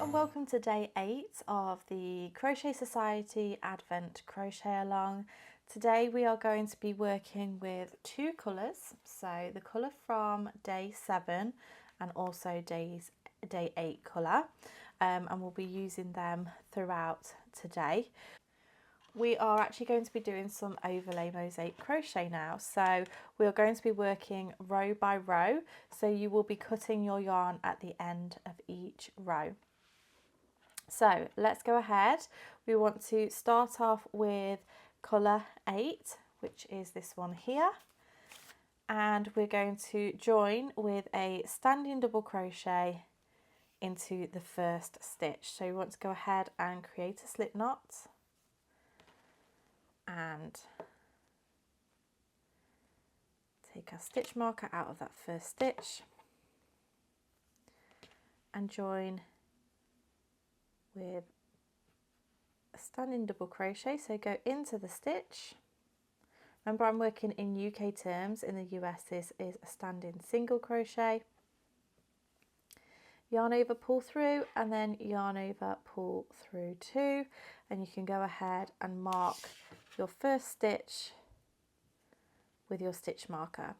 and welcome to day 8 of the Crochet Society Advent Crochet Along. Today we are going to be working with two colours, so the colour from day 7 and also day 8 colour, and we'll be using them throughout today. We are actually going to be doing some overlay mosaic crochet now, so we're going to be working row by row, so you will be cutting your yarn at the end of each row. So let's go ahead. We want to start off with colour 8, which is this one here, and we're going to join with a standing double crochet into the first stitch. So we want to go ahead and create a slip knot and take our stitch marker out of that first stitch and join with a standing double crochet. So go into the stitch. Remember, I'm working in UK terms. In the US this is a standing single crochet. Yarn over, pull through, and then yarn over, pull through 2, and you can go ahead and mark your first stitch with your stitch marker.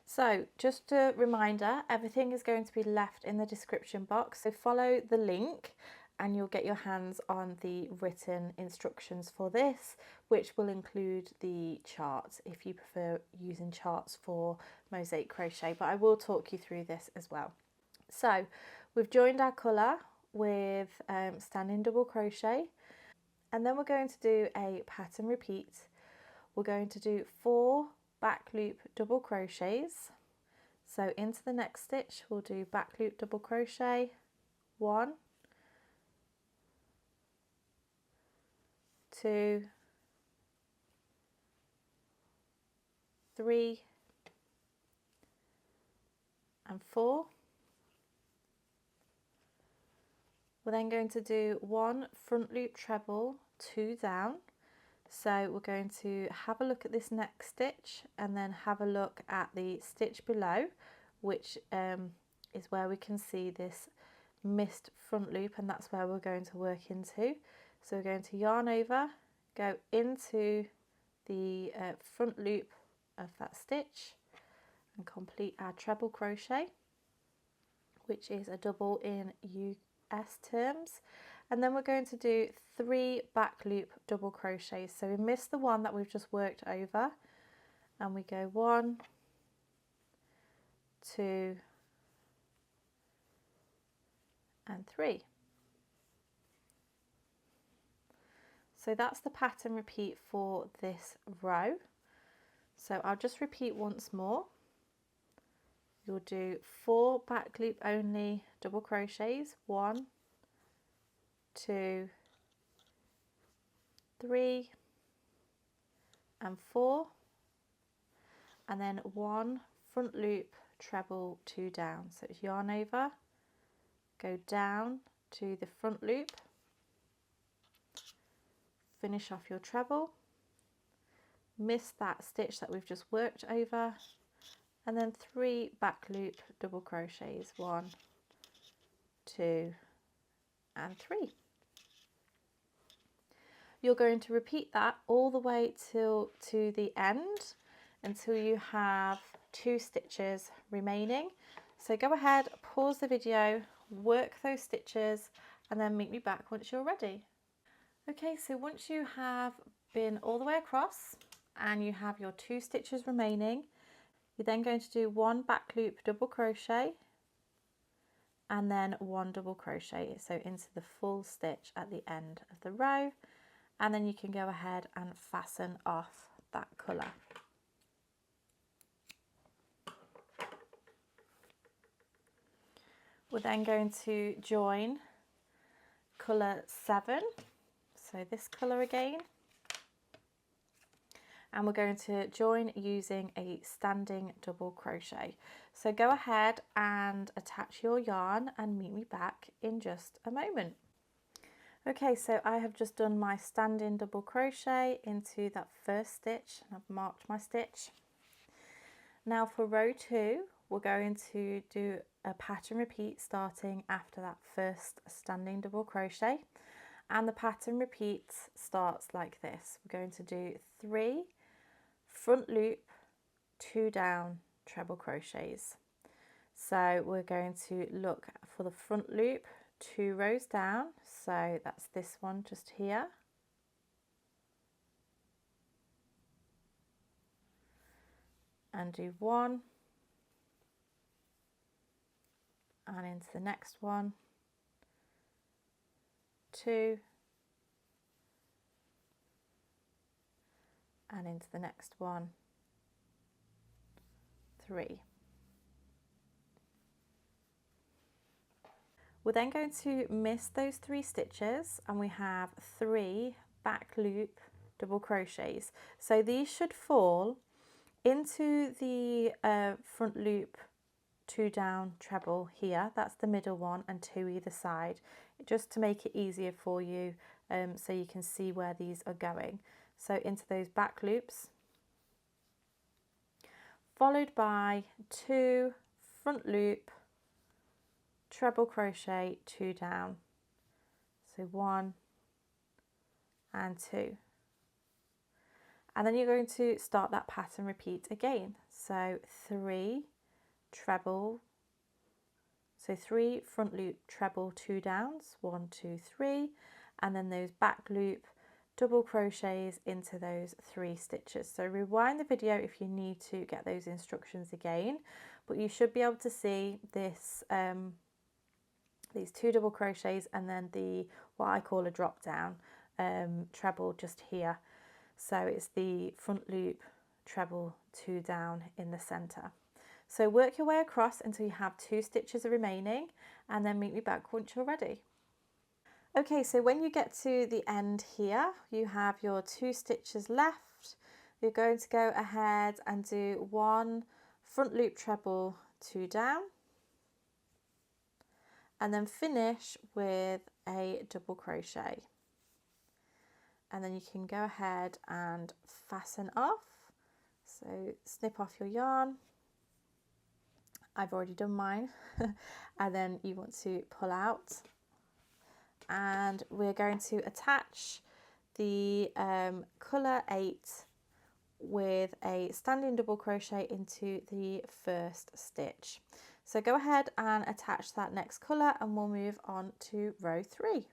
So just a reminder, everything is going to be left in the description box, so follow the link and you'll get your hands on the written instructions for this, which will include the charts if you prefer using charts for mosaic crochet, but I will talk you through this as well. So we've joined our colour with standing double crochet, and then we're going to do a pattern repeat. We're going to do 4 back loop double crochets. So into the next stitch we'll do back loop double crochet, 1, 2, 3 and 4. We're then going to do 1 front loop treble, 2 down. So we're going to have a look at this next stitch and then have a look at the stitch below, which is where we can see this missed front loop, and that's where we're going to work into. So we're going to yarn over, go into the front loop of that stitch and complete our treble crochet, which is a double in US terms. And then we're going to do 3 back loop double crochets. So we miss the one that we've just worked over, and we go 1, 2 and 3. So that's the pattern repeat for this row. So I'll just repeat once more. You'll do 4 back loop only double crochets, 1, 2, 3 and 4, and then 1 front loop treble, 2 down. So it's yarn over, go down to the front loop, finish off your treble, miss that stitch that we've just worked over, and then 3 back loop double crochets, 1, 2 and 3. You're going to repeat that all the way to the end until you have 2 stitches remaining. So go ahead, pause the video, work those stitches, and then meet me back once you're ready. Okay, so once you have been all the way across and you have your 2 stitches remaining, you're then going to do 1 back loop double crochet and then 1 double crochet, so into the full stitch at the end of the row, and then you can go ahead and fasten off that colour. We're then going to join colour 7, so this colour again, and we're going to join using a standing double crochet. So go ahead and attach your yarn and meet me back in just a moment. Okay, so I have just done my standing double crochet into that first stitch and I've marked my stitch. Now for row 2, we're going to do a pattern repeat starting after that first standing double crochet, and the pattern repeat starts like this. We're going to do 3 front loop, 2 down treble crochets. So we're going to look for the front loop, 2 rows down, so that's this one just here, and do 1 and into the next one, 2 and into the next one, 3. We're then going to miss those 3 stitches, and we have 3 back loop double crochets. So these should fall into the front loop, 2 down treble here, that's the middle one, and 2 either side, just to make it easier for you, so you can see where these are going. So into those back loops, followed by 2 front loop treble crochet, 2 down, so 1 and 2, and then you're going to start that pattern repeat again. So 3 treble, so 3 front loop treble, 2 downs, 1 2 3, and then those back loop double crochets into those 3 stitches. So rewind the video if you need to get those instructions again, but you should be able to see this these 2 double crochets and then the what I call a drop down treble just here. So it's the front loop treble, 2 down in the center. So work your way across until you have 2 stitches remaining, and then meet me back once you're ready. Okay, so when you get to the end here, you have your 2 stitches left. You're going to go ahead and do 1 front loop treble, 2 down, and then finish with a double crochet. And then you can go ahead and fasten off. So snip off your yarn. I've already done mine. And then you want to pull out, and we're going to attach the colour 8 with a standing double crochet into the first stitch. So go ahead and attach that next colour, and we'll move on to row 3.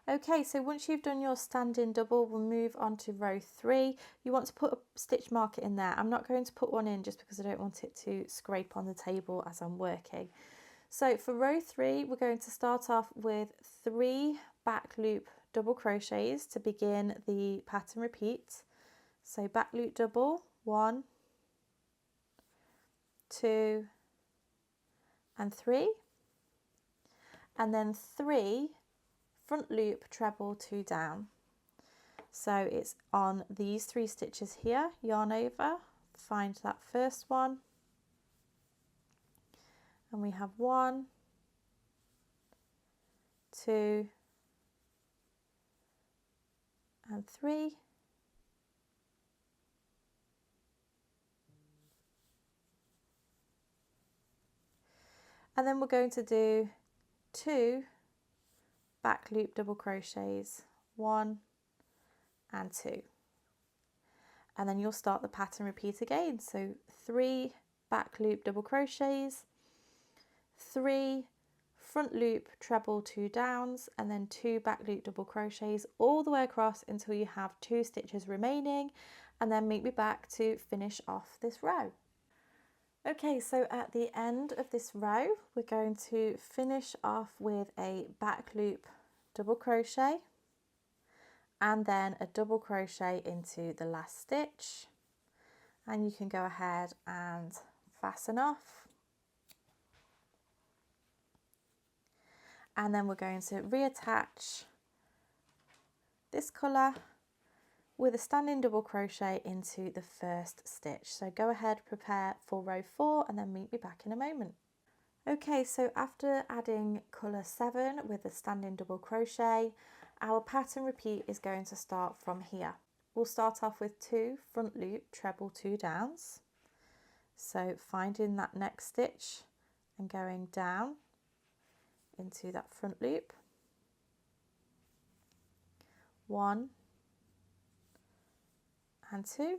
Okay, so once you've done your standing double, we'll move on to row 3. You want to put a stitch marker in there. I'm not going to put one in just because I don't want it to scrape on the table as I'm working. So for row 3, we're going to start off with 3 back loop double crochets to begin the pattern repeat. So back loop double, 1, 2 and 3, and then 3 front loop treble, 2 down. So it's on these 3 stitches here, yarn over, find that first one, and we have 1, 2 and 3, and then we're going to do 2 back loop double crochets, 1 and 2, and then you'll start the pattern repeat again. So 3 back loop double crochets, 3 front loop treble, 2 downs, and then 2 back loop double crochets all the way across until you have 2 stitches remaining, and then meet me back to finish off this row. Okay, so at the end of this row, we're going to finish off with a back loop double crochet and then a double crochet into the last stitch, and you can go ahead and fasten off, and then we're going to reattach this colour with a standing double crochet into the first stitch. So go ahead, prepare for row 4, and then meet me back in a moment. Okay, so after adding colour 7 with a standing double crochet, our pattern repeat is going to start from here. We'll start off with 2 front loop treble, 2 downs. So finding that next stitch and going down into that front loop. 1 and 2.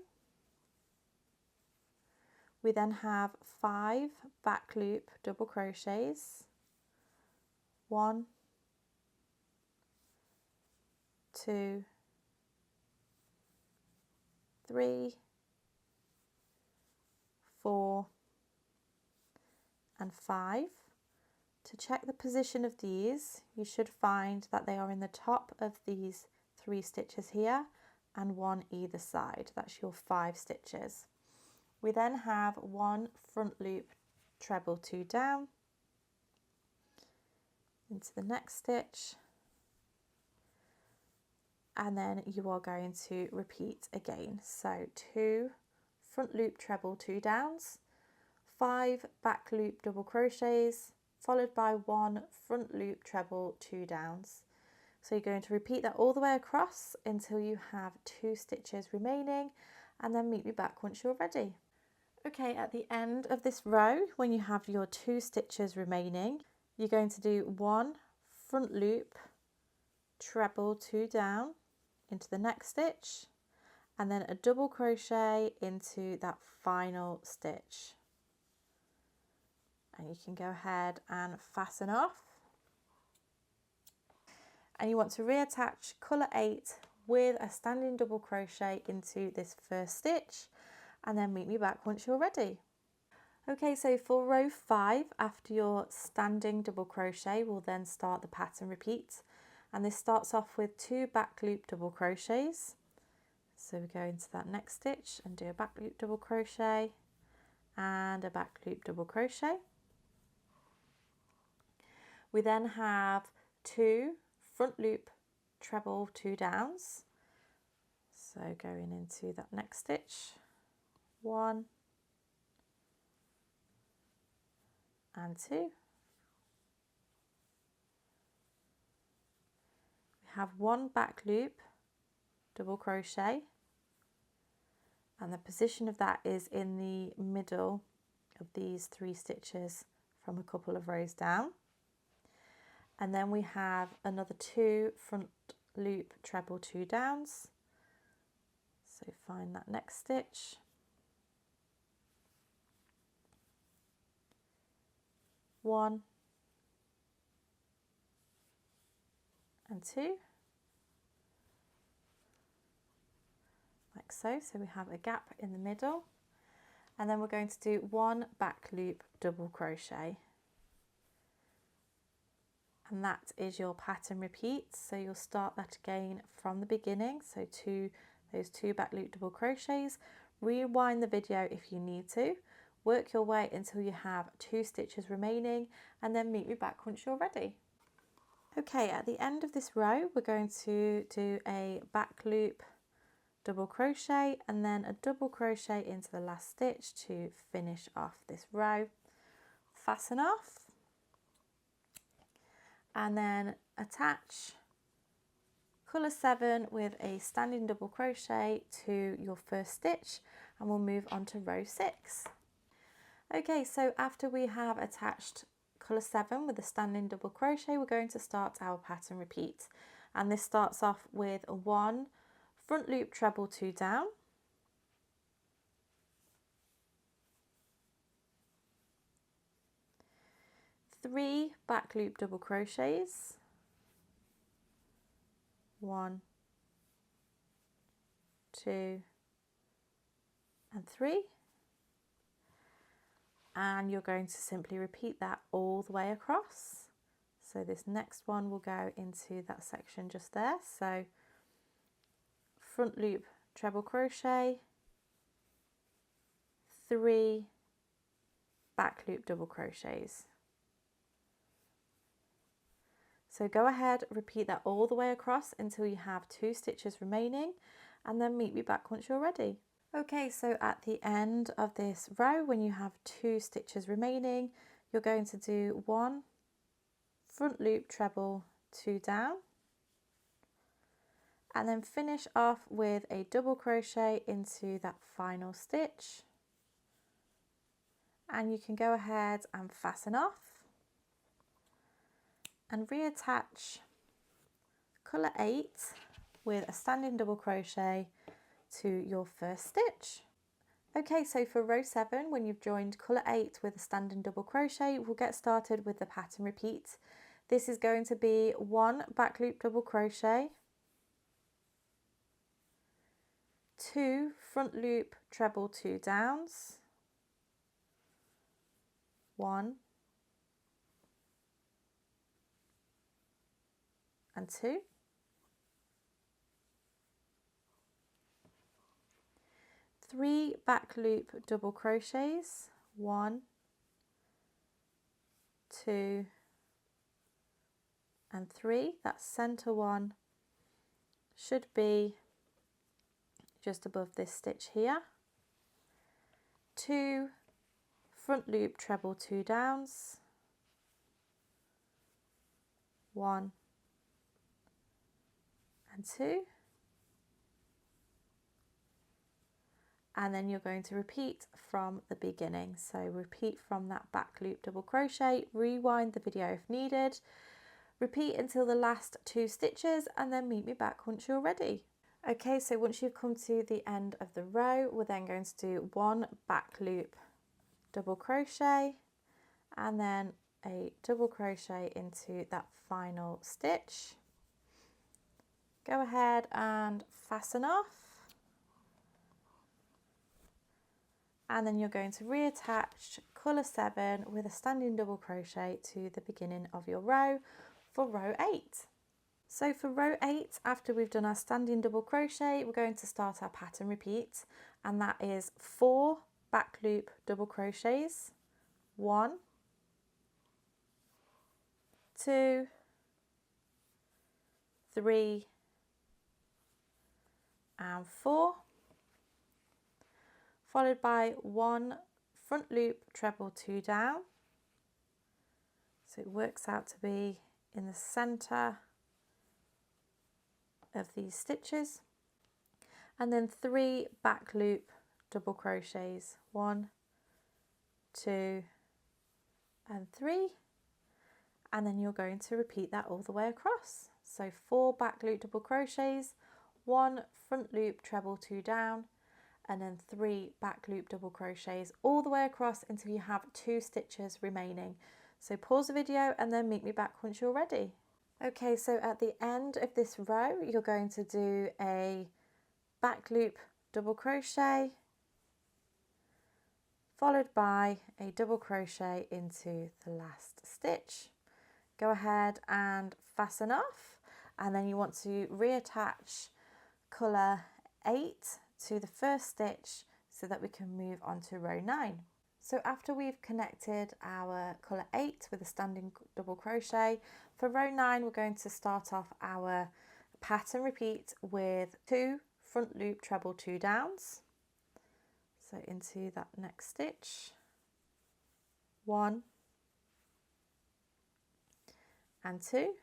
We then have 5 back loop double crochets. 1, 2, 3, 4 and 5. To check the position of these, you should find that they are in the top of these 3 stitches here and 1 either side. That's your 5 stitches. We then have 1 front loop treble 2 down into the next stitch, and then you are going to repeat again. So 2 front loop treble 2 downs, 5 back loop double crochets, followed by 1 front loop treble 2 downs. So you're going to repeat that all the way across until you have 2 stitches remaining, and then meet me back once you're ready. Okay, at the end of this row, when you have your 2 stitches remaining, you're going to do 1 front loop treble 2 down into the next stitch, and then a double crochet into that final stitch. And you can go ahead and fasten off. And you want to reattach colour 8 with a standing double crochet into this first stitch, and then meet me back once you're ready. Okay, so for row 5, after your standing double crochet, we'll then start the pattern repeat, and this starts off with 2 back loop double crochets. So we go into that next stitch and do a back loop double crochet and a back loop double crochet. We then have 2 front loop treble 2 downs, so going into that next stitch, 1 and 2. We have 1 back loop double crochet, and the position of that is in the middle of these 3 stitches from a couple of rows down. And then we have another 2 front loop treble 2 downs, so find that next stitch, 1 and 2, like so. So we have a gap in the middle, and then we're going to do 1 back loop double crochet, and that is your pattern repeat. So you'll start that again from the beginning, so those 2 back loop double crochets. Rewind the video if you need to, work your way until you have 2 stitches remaining, and then meet me back once you're ready. Okay, at the end of this row, we're going to do a back loop double crochet and then a double crochet into the last stitch to finish off this row. Fasten off, and then attach colour 7 with a standing double crochet to your first stitch, and we'll move on to row 6. Okay, so after we have attached colour 7 with a standing double crochet, we're going to start our pattern repeat, and this starts off with a 1 front loop treble 2 down, 3 back loop double crochets, 1, 2 and 3, and you're going to simply repeat that all the way across. So this next one will go into that section just there. So front loop treble crochet, 3 back loop double crochets. So go ahead, repeat that all the way across until you have 2 stitches remaining, and then meet me back once you're ready. Okay, so at the end of this row, when you have 2 stitches remaining, you're going to do 1 front loop treble 2 down, and then finish off with a double crochet into that final stitch, and you can go ahead and fasten off and reattach colour 8 with a standing double crochet to your first stitch. Okay, so for row 7, when you've joined colour 8 with a standing double crochet, we'll get started with the pattern repeat. This is going to be 1 back loop double crochet, 2 front loop treble 2 downs, 1 and 2, 3 back loop double crochets, 1, 2 and 3, that centre one should be just above this stitch here, 2 front loop treble 2 downs, 1 and 2, and then you're going to repeat from the beginning. So repeat from that back loop double crochet, rewind the video if needed, repeat until the last 2 stitches, and then meet me back once you're ready. Okay, so once you've come to the end of the row, we're then going to do 1 back loop double crochet and then a double crochet into that final stitch. Go ahead and fasten off, and then you're going to reattach colour 7 with a standing double crochet to the beginning of your row for row 8. So for row 8, after we've done our standing double crochet, we're going to start our pattern repeat, and that is 4 back loop double crochets, 1, 2, 3 and 4, followed by 1 front loop treble 2 down, so it works out to be in the centre of these stitches, and then 3 back loop double crochets, 1, 2 and 3, and then you're going to repeat that all the way across. So 4 back loop double crochets, 1 front loop treble 2 down, and then 3 back loop double crochets all the way across until you have 2 stitches remaining. So pause the video and then meet me back once you're ready. Okay, so at the end of this row, you're going to do a back loop double crochet, followed by a double crochet into the last stitch. Go ahead and fasten off, and then you want to reattach colour 8 to the first stitch so that we can move on to row 9. So after we've connected our colour 8 with a standing double crochet, for row 9 we're going to start off our pattern repeat with 2 front loop treble 2 downs. So into that next stitch, 1 and 2.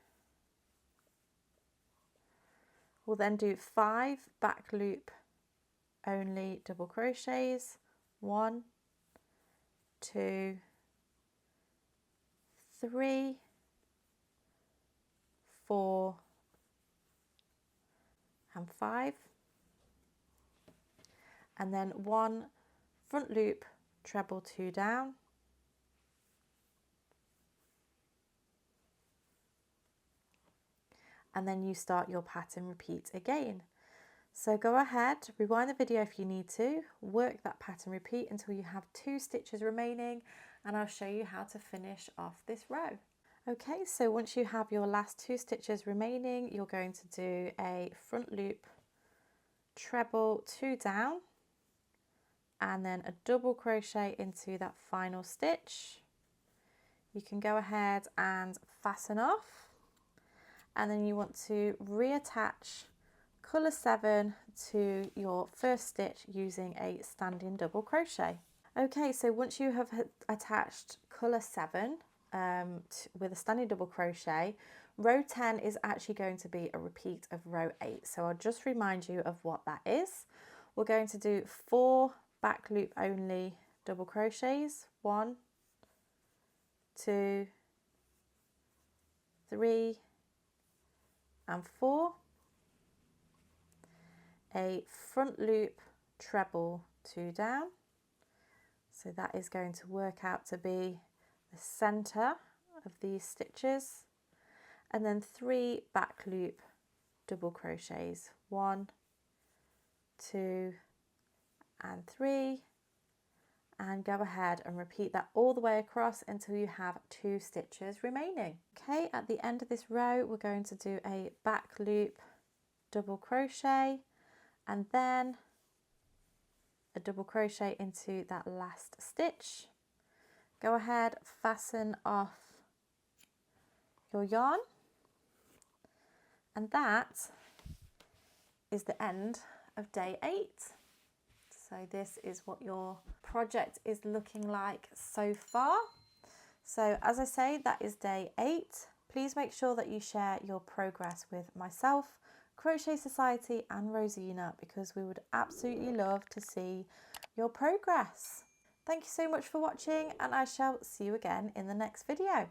We'll then do 5 back loop only double crochets, 1, 2, 3, 4 and 5, and then 1 front loop treble 2 down, and then you start your pattern repeat again. So go ahead, rewind the video if you need to, work that pattern repeat until you have 2 stitches remaining, and I'll show you how to finish off this row. Okay, so once you have your last 2 stitches remaining, you're going to do a front loop treble 2 down, and then a double crochet into that final stitch. You can go ahead and fasten off, and then you want to reattach colour 7 to your first stitch using a standing double crochet. Okay, so once you have attached colour 7 with a standing double crochet, row 10 is actually going to be a repeat of row 8. So I'll just remind you of what that is. We're going to do 4 back loop only double crochets, 1, 2, 3 and 4, a front loop treble 2 down, so that is going to work out to be the center of these stitches, and then 3 back loop double crochets, 1, 2 and 3, and go ahead and repeat that all the way across until you have 2 stitches remaining. Okay, at the end of this row we're going to do a back loop double crochet and then a double crochet into that last stitch. Go ahead, fasten off your yarn, and that is the end of day 8. So this is what your project is looking like so far. So as I say, that is day 8. Please make sure that you share your progress with myself, Crochet Society and Rosina, because we would absolutely love to see your progress. Thank you so much for watching, and I shall see you again in the next video.